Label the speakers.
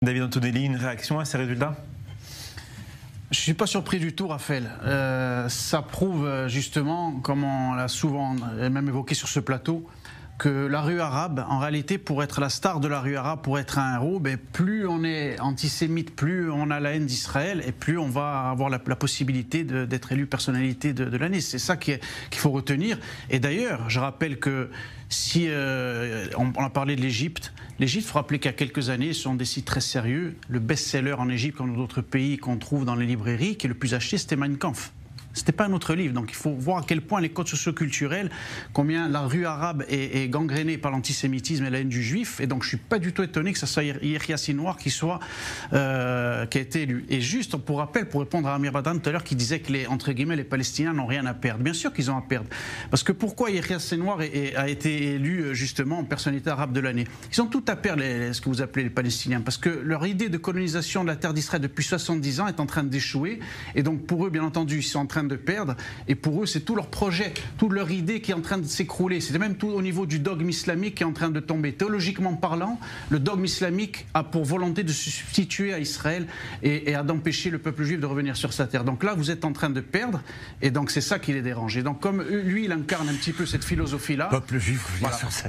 Speaker 1: David Antonelli, une réaction à ces résultats?
Speaker 2: Je ne suis pas surpris du tout, Raphaël. Ça prouve justement, comme on l'a souvent et même évoqué sur ce plateau, que la rue arabe, en réalité, pour être la star de la rue arabe, pour être un héros, plus on est antisémite, plus on a la haine d'Israël et plus on va avoir la possibilité d'être élu personnalité de l'année. C'est ça qu'il faut retenir. Et d'ailleurs, je rappelle que si on a parlé de l'Égypte, il faut rappeler qu'il y a quelques années, ce sont des sites très sérieux. Le best-seller en Égypte, comme dans d'autres pays qu'on trouve dans les librairies, qui est le plus acheté, c'était Mein Kampf. C'était pas un autre livre, donc il faut voir à quel point les codes socioculturels, combien la rue arabe est gangrénée par l'antisémitisme et la haine du juif, et donc je suis pas du tout étonné que ce soit Yehia Sinwar qui a été élu. Et juste pour rappel, pour répondre à Amir Badran tout à l'heure qui disait que entre guillemets les Palestiniens n'ont rien à perdre. Bien sûr qu'ils ont à perdre, parce que pourquoi Yehia Sinwar a été élu justement en personnalité arabe de l'année? Ils ont tout à perdre, ce que vous appelez les Palestiniens, parce que leur idée de colonisation de la terre d'Israël depuis 70 ans est en train d'échouer, et donc pour eux, bien entendu, ils sont en train de perdre, et pour eux c'est tout leur projet, toute leur idée qui est en train de s'écrouler. C'est même tout au niveau du dogme islamique qui est en train de tomber. Théologiquement parlant, le dogme islamique a pour volonté de se substituer à Israël et d'empêcher le peuple juif de revenir sur sa terre. Donc là vous êtes en train de perdre, et donc c'est ça qui les dérange. Et donc comme lui il incarne un petit peu cette philosophie là,
Speaker 1: Le peuple juif revient sur sa terre.